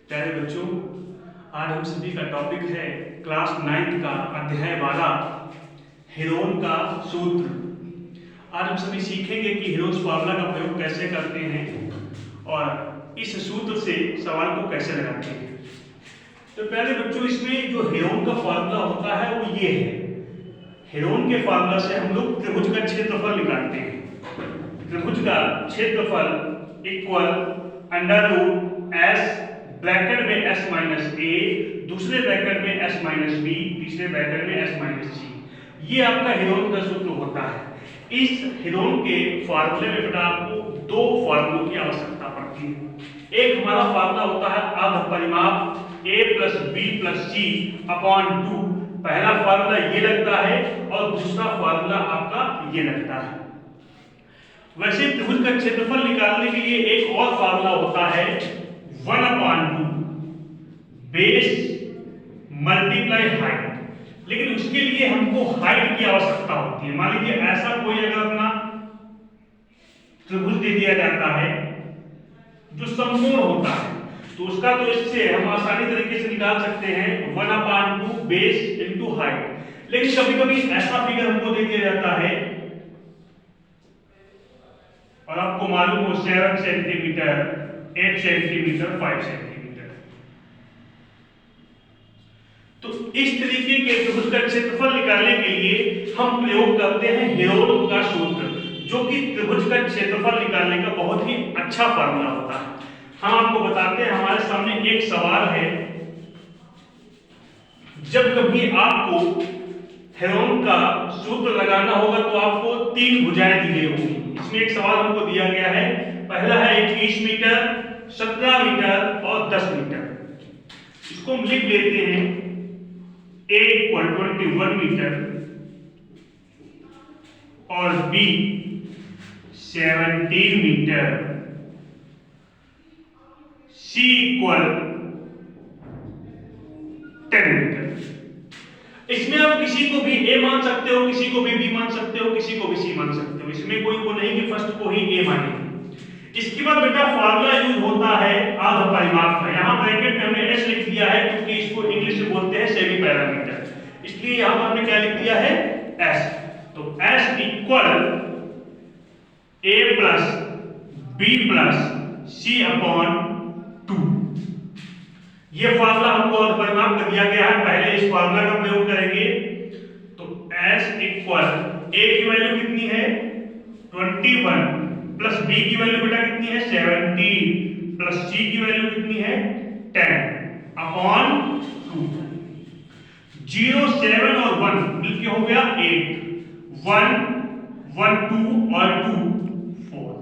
प्यारे बच्चों, आज हम सभी का टॉपिक है क्लास 9 का अध्याय 12 हेरोन का सूत्र। आज हम सभी सीखेंगे कि हेरोन्स फार्मूला का प्रयोग कैसे करते हैं और इस सूत्र से सवाल को कैसे लगाते हैं। तो प्यारे बच्चों, इसमें जो हेरोन का फार्मूला होता है वो ये है। हेरोन के फार्मूला से हम लोग त्रिभुज का क्षेत्रफल निकालते हैं। त्रिभुज का क्षेत्रफल equal under root S, bracket में s माइनस ए, दूसरे ब्रैकेट में s माइनस बी, तीसरे ब्रैकेट में s माइनस सी। ये आपका हेरोन का सूत्र होता है। इस हेरोन के फार्मूले में बेटा आपको दो फार्मूलों की आवश्यकता पड़ती है। एक हमारा फार्मूला होता है अर्ध परिमाप a plus B plus C upon 2। पहला फार्मूला ये लगता है और दूसरा फार्मूला आपका ये लगता है। वैसे त्रिभुज का क्षेत्रफल निकालने के लिए एक और फार्मूला होता है 1/2 बेस मल्टीप्लाई हाइट। लेकिन उसके लिए हमको हाइट की आवश्यकता होती है। मान लीजिए ऐसा कोई अगर अपना त्रिभुज दे दिया जाता है जो समकोण होता है, तो उसका तो इससे हम आसानी तरीके से निकाल सकते हैं 1/2 बेस इंटू हाइट। लेकिन कभी कभी ऐसा फिगर हमको दे दिया जाता है और आपको मालूम हो 7 सेंटीमीटर, 8 सेंटीमीटर, 5 सेंटीमीटर। तो इस तरीके के त्रिभुज का क्षेत्रफल निकालने के लिए हम प्रयोग करते हैं हेरोन का सूत्र, जो कि त्रिभुज का क्षेत्रफल निकालने का बहुत ही अच्छा फार्मूला होता है। हम आपको बताते हैं, हमारे सामने एक सवाल है। जब कभी आपको हेरोन का सूत्र लगाना होगा तो आपको 3 भुजाएं दी गई होंगी। इसमें एक सवाल हमको दिया गया है। पहला है 21 मीटर, 17 मीटर और 10 मीटर। इसको हम लिख लेते हैं a इक्वल 21 मीटर और b 17 metre, c equal 10 metre. इसमें आप किसी को भी a मान सकते हो, किसी को भी b मान सकते हो, किसी को भी c मान सकते हो। इसमें कोई वो नहीं कि फर्स्ट को ही a माने। इसके बाद बेटा फार्मूला यूज होता है अर्ध परिमाप का। यहाँ ब्रैकेट में हमने s लिख दिया है क्योंकि इसको इंग्लिश में बोलते हैं सेमी पैरामीटर, इसलिए यहाँ पर हमने क्या लिख दिया है s। तो s equal a plus b plus c upon 2। ये फार्मूला हमको अर्ध परिमाप कर दिया गया है। पहले इस फार्मूला का प्रयोग करेंगे। तो s इक्वल a की वैल्यू कितनी है 21 प्लस b की वैल्यू बेटा कितनी है 17 प्लस c की वैल्यू कितनी है 10 अपॉन 2। 0, 7 और 1 मिलके हो गया 8। 1, 1, 2 और 2 4।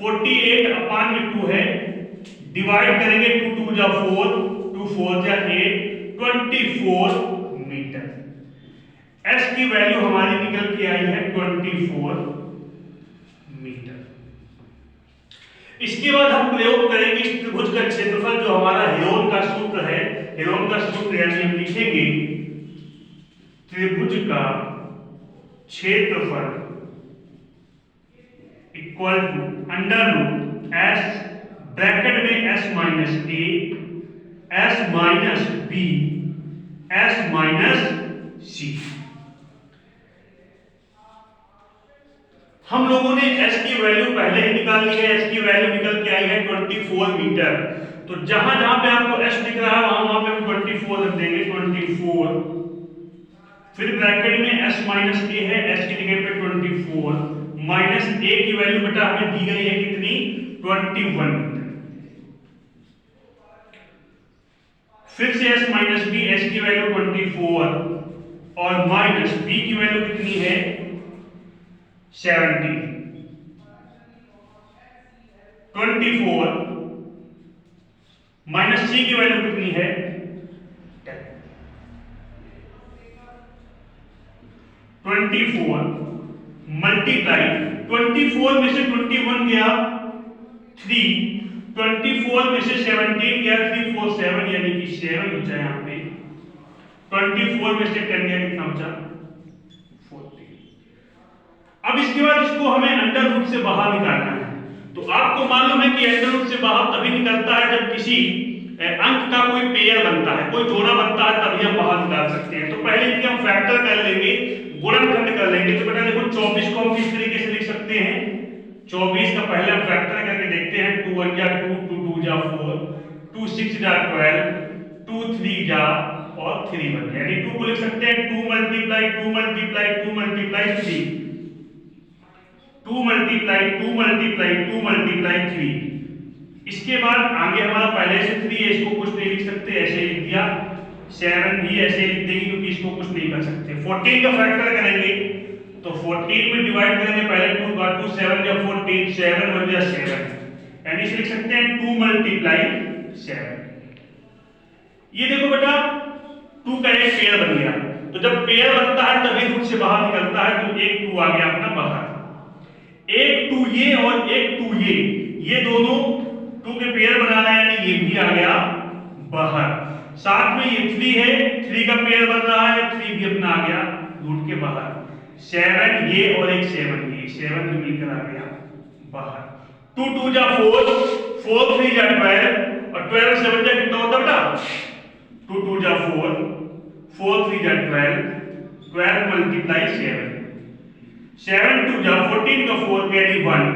48 अपॉन में 2 है। डिवाइड करेंगे 2 2 जा 4, 2 4 जा 8, 24 मीटर। s की वैल्यू हमारी निकल के आई है 24 मीटर। इसके बाद हम प्रयोग करेंगे इस त्रिभुज का क्षेत्रफल, जो हमारा हेरोन का सूत्र है। हेरोन का सूत्र यानी हम लिखेंगे त्रिभुज का क्षेत्रफल equal to under root s, bracket में s minus a, s minus b, s minus c। हम लोगों ने s की वैल्यू पहले ही निकाल ली है। s की वैल्यू निकल के आई है 24 मीटर। तो जहां जहां पे आपको s दिख रहा है वहां पे हम 24 रख देंगे। 24 फिर ब्रैकेट में s माइनस a है, s की जगह पे 24 माइनस a की वैल्यू बेटा हमें दी गई है कितनी 21 मीटर। फिर से s माइनस b, s की वैल्यू 24 और माइनस b की वैल्यू कितनी है 70। 24 माइनस c की वैल्यू कितनी है 10। 24 मल्टीप्लाई 24 में से 21 गया 3, 24 में से 17 गया 3 4 7, यानी कि 7 बचा यहाँ पे। 24 में से 10 गया कितना बचा 40। अब इसके बाद इसको हमें अंडर रूट से बाहर निकालना है। तो आपको मालूम है कि अंडर रूट से बाहर तभी निकलता है जब किसी अंक का कोई पेयर बनता है, कोई जोड़ा बनता है, तभी हम बाहर निकाल सकते हैं। तो पहले इनके हम फैक्टर कर लेंगे, गुणनखंड कर लेंगे। तो बेटा देखो 24 को हम किस तरीके से लिख सकते हैं, 24 का पहले हम फैक्टर करके देखते हैं। 2 1 जा 2, 2 2 जा 4, 2 6 जा 12, 2 3 जा और 3 बन गया। यानी 2 को लिख सकते हैं 2 multiply 2 multiply 2 multiply 3, 2 multiply 2 multiply 2 multiply 3। इसके बाद आगे हमारा पहले से 3 है, इसको कुछ नहीं लिख सकते, ऐसे लिख दिया। 7 भी ऐसे लिख देंगे क्योंकि इसको कुछ नहीं कर सकते। 14 का फैक्टर करेंगे तो 14 में डिवाइड करेंगे, पहले 2 बार 2 7 जा 14, 7 1 जा 7, यानी इसे लिख सकते हैं 2 मल्टीप्लाई 7। ये देखो बेटा 2 का एक पेयर बन गया। तो जब पेयर बनता है तभी रूट से बाहर निकलता है। तो एक 2 आ गया अपना बाहर, एक 2 ये और एक 2 ये दोनों 2 के पेयर बना रहे हैं, यानी ये भी आ गया बाहर। साथ में ये 3 है, 3 का पेयर बन रहा है, 3 भी अपना आ गया रूट के बाहर। 7 ये और एक 7 ये, 7 भी मिलकर आ गया बाहर। 2 2 जा 4, 4 3 जा 12 और 12 7 जा कितना होता है बेटा, 2 2 जा 4, 4 3 जा 12, 12 मल्टीप्लाई 7, 7 2 जा 14 का 4 कैरी 1,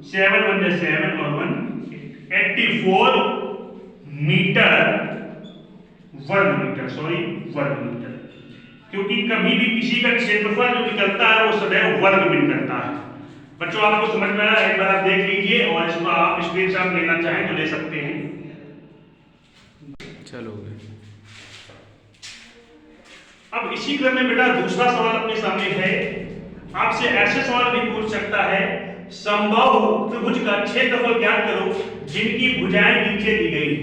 7 1 जा 7 और 1 84 मीटर, वर्ग मीटर, सॉरी वर्ग मीटर। क्योंकि कभी भी किसी का क्षेत्रफल जो निकलता है वो सदैव वर्ग में निकलता है। बच्चों आपको समझ में आया, एक बार आप देख लीजिए और इसको आप स्क्रीनशॉट लेना चाहें तो ले सकते हैं। चलो अब इसी क्रम में बेटा दूसरा सवाल अपने सामने है। आपसे ऐसे सवाल भी पूछ सकता है, समबाहु त्रिभुज का क्षेत्रफल ज्ञात करो जिनकी भुजाएं नीचे दी गई है।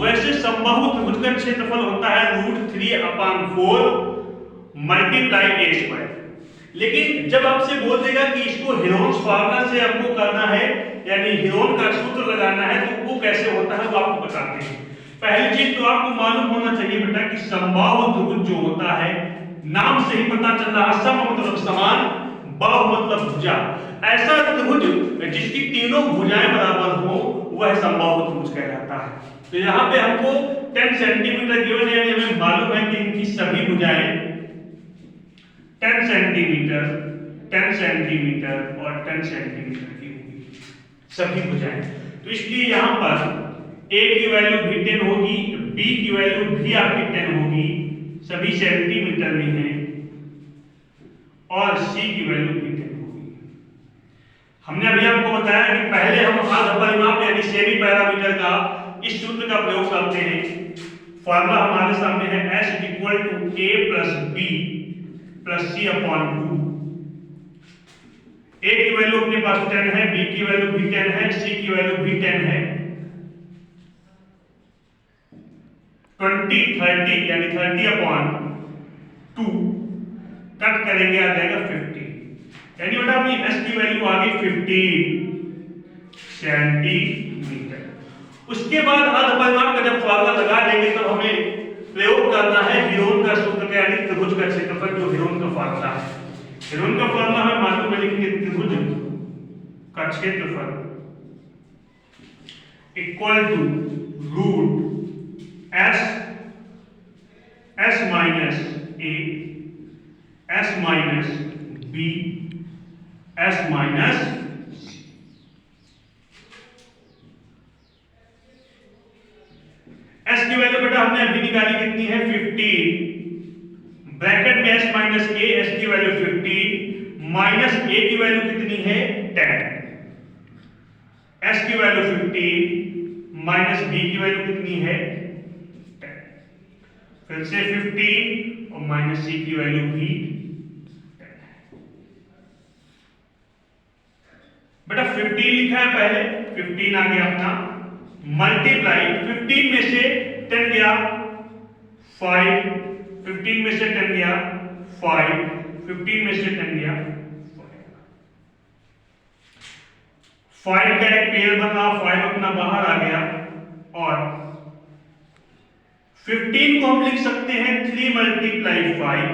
वैसे समबाहु त्रिभुज का क्षेत्रफल होता है √3/4 मल्टीप्लाई a स्क्वायर। लेकिन जब आपसे बोल देगा कि इसको हेरोन्स फार्मूला से आपको करना है, यानी हेरोन का सूत्र लगाना है, तो वो कैसे होता है वो आपको बताते हैं। पहली चीज तो आपको मालूम होना चाहिए बेटा कि समबाहु त्रिभुज जो होता है, नाम से ही पता चल रहा है, सम मतलब समान, बाहु मतलब भुजा। ऐसा त्रिभुज जिसकी तीनों भुजाएं बराबर हो वह समबाहु त्रिभुज कहलाता है। तो यहाँ पे हमको 10 सेंटीमीटर गिवन है, हमें मालूम है कि इनकी सभी भुजाएं 10 सेंटीमीटर, 10 सेंटीमीटर और 10 सेंटीमीटर की होगी सभी भुजाएं। तो इसलिए यहाँ पर a की वैल्यू भी 10 होगी, b की वैल्यू भी आपकी 10 होगी, सभी सेंटीमीटर में है, और c की वैल्यू भी 10 होगी। हमने अभी आपको बताया कि पहले हम परिमाप यानी सेमी पैरामीटर का इस सूत्र का प्रयोग करते हैं। फॉर्मूला हमारे सामने है s = a + b + c/2। a की वैल्यू अपने पास 10 है, b की वैल्यू भी 10 है, c की वैल्यू भी 10 है। 20 30 यानी 30/2 कट करेंगे आ जाएगा 50, यानी बेटा अपनी s की वैल्यू आ गई 15 सेंटीमीटर। उसके बाद परिमाप का जब फॉर्मूला लगा लेंगे तो हमें प्रयोग करना है हेरोन का सूत्र का, यानी त्रिभुज का क्षेत्रफल, जो हेरोन का फॉर्मूला है। हेरोन का फॉर्मूला हमें मालूम है, लिखेंगे त्रिभुज का क्षेत्रफल equal to s minus a, s minus b, s minus c। s की वैल्यू बेटा हमने अभी निकाली, कितनी है 15, ब्रैकेट में s माइनस a, s की वैल्यू 15 माइनस a की वैल्यू कितनी है 10, s की वैल्यू 15 माइनस b की वैल्यू कितनी है 10, फिर से 15 और माइनस c की वैल्यू भी 10। बेटा 15 लिखा है पहले, 15 आ गया अपना, मल्टीप्लाई 15 में से 10 गया 5, 15 में से 10 गया 5, 15 में से 10 गया 5 का एक पेयर बन रहा, 5 अपना बाहर आ गया, और 15 को हम लिख सकते हैं 3 मल्टीप्लाई 5।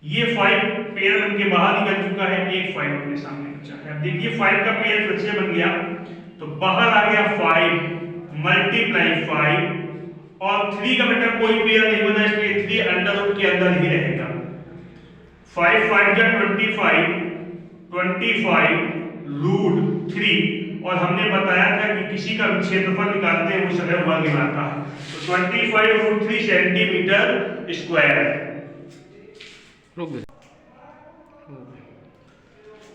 ये 5 पेयर बन के बाहर निकल चुका है, एक 5 अपने सामने बचा है। अब देखिए 5 का पेयर फिर से बन गया, तो बाहर आ गया 5 मल्टीप्लाई 5 और 3 का बेटा कोई पेयर नहीं बना इसलिए 3 अंडर रूट के अंदर ही रहेगा। 5 5 जा 25 रूट 3 और हमने बताया था कि किसी का भी क्षेत्रफल निकालते हैं वो सदैव वर्ग में आता है, तो 25 रूट 3 सेंटीमीटर स्क्वायर है।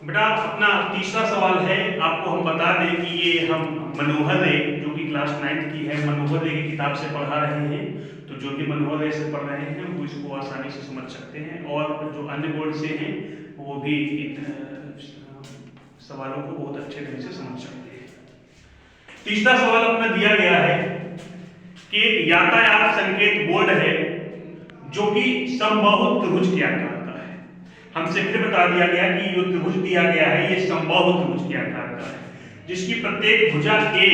बेटा अपना तीसरा सवाल है, आपको हम बता दें कि ये हम मनोहर रे जो कि क्लास 9th की है, मनोहर रे की किताब से पढ़ा रहे हैं, तो जो भी मनोहर रे से पढ़ रहे हैं वो इसको आसानी से समझ सकते हैं और जो अन्य बोर्ड से हैं वो भी इन सवालों को बहुत अच्छे ढंग से समझ सकते हैं। तीसरा सवाल अपना दिया गया है कि यातायात संकेत बोर्ड है जो कि समबाहु त्रिभुज के आकार का है। हमसे फिर बता दिया गया कि जो त्रिभुज दिया गया है ये समबाहु त्रिभुज के आकार का है, जिसकी प्रत्येक भुजा ए,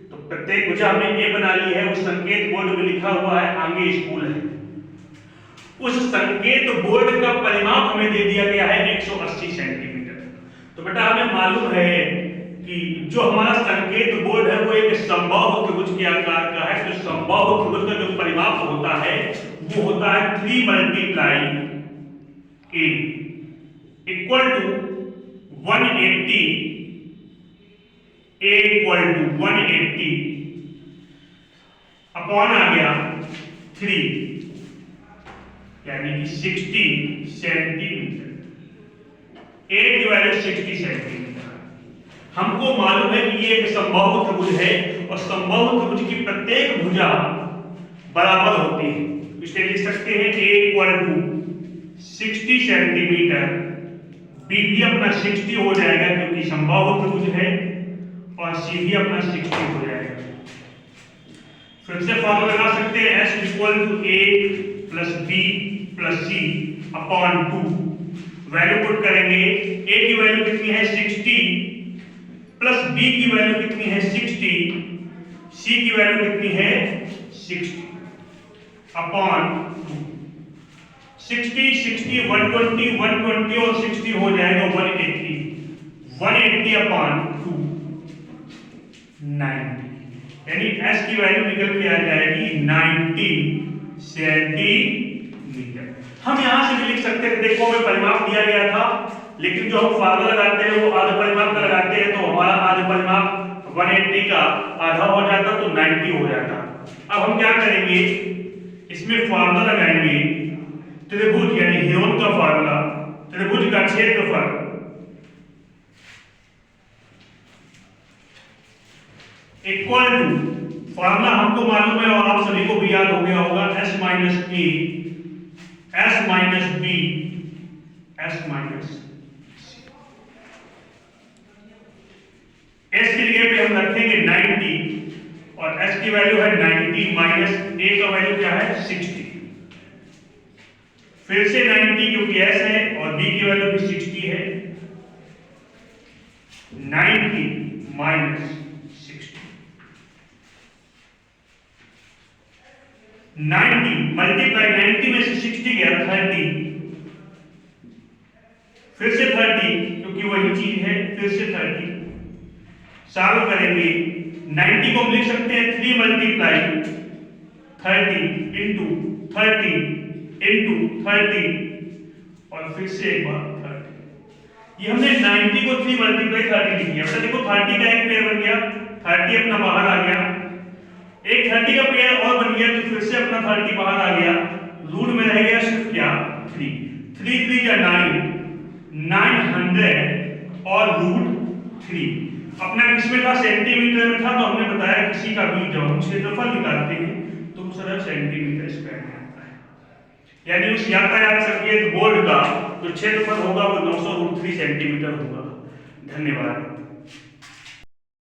तो प्रत्येक भुजा हमने ए बना ली है, उस संकेत बोर्ड में लिखा हुआ है आगे स्कूल है। उस संकेत बोर्ड का परिमाप हमें दे दिया गया है 180 सेंटीमीटर। तो बेटा हमें मालूम है कि जो हमारा संकेत बोर्ड है वो एक समबाहु त्रिभुज के आकार का है, तो समबाहु त्रिभुज का जो परिमाप होता है वो होता है 3 multiply a equal to 180, a equal to 180 upon आ गया 3 यानी कि 60 सेंटीमीटर। ए की वैल्यू 60 सेंटीमीटर। हमको मालूम है कि ये एक समबाहु त्रिभुज है और समबाहु त्रिभुज की प्रत्येक भुजा बराबर होती है, इसलिए लिख सकते हैं a equal to 60 centimetre, b भी अपना 60 हो जाएगा क्योंकि समबाहु त्रिभुज है और c भी अपना 60 हो जाएगा। फिर से फॉर्मूला लगा सकते हैं s equal to a plus b plus c upon 2। Value put करेंगे, a की वैल्यू कितनी है 60 प्लस b की वैल्यू कितनी है 60, c की वैल्यू कितनी है 60 अपॉन 2। 60 60 120 120 और 60 हो जाएगा 180, 180 अपॉन 2 90, यानी s की वैल्यू निकल के आ जाएगी 90 सेंटीमीटर। हम यहां से भी लिख सकते हैं, देखो हमें परिमाप दिया गया था लेकिन जो हम फार्मूला लगाते हैं वो आधा परिमाप का लगाते हैं, तो हमारा आधा परिमाप 180 का आधा हो जाता तो 90 हो जाता। अब हम क्या करेंगे, इसमें फार्मूला लगाएंगे त्रिभुज यानी हेरोन का फार्मूला, त्रिभुज का क्षेत्रफल इक्वल टू, फार्मूला हमको मालूम है और आप सभी को भी याद हो गया होगा, s minus a s minus b s minus c। s की जगह पे हम रखेंगे 90 और s की वैल्यू है 90 माइनस a का वैल्यू क्या है 60, फिर से 90 क्योंकि s है और b की वैल्यू भी 60 है, 90 माइनस 90 मल्टीप्लाई 90 में से 60 गया 30, फिर से 30 क्योंकि वही चीज है, फिर से 30 सॉल्व करेंगे। 90 को हम लिख सकते हैं 3 मल्टीप्लाई 30 इंटू 30 इंटू 30 और फिर से एक बार 30। ये हमने 90 को 3 मल्टीप्लाई 30 लिख दिया। देखो 30 का एक पेयर बन गया, 30 अपना बाहर आ गया, एक 30 का पेयर और बन गया तो फिर से अपना 30 बाहर आ गया, रूट में रह गया सिर्फ क्या 3, 3 3 या 900 और रूट 3। अपना किसमें था सेंटीमीटर में था, तो हमने बताया किसी का भी जब हम क्षेत्रफल निकालते हैं तो सदैव सेंटीमीटर स्क्वायर में आता है, यानी उस यातायात संकेत बोर्ड का जो क्षेत्रफल होगा वो 900 रूट 3 सेंटीमीटर होगा। धन्यवाद।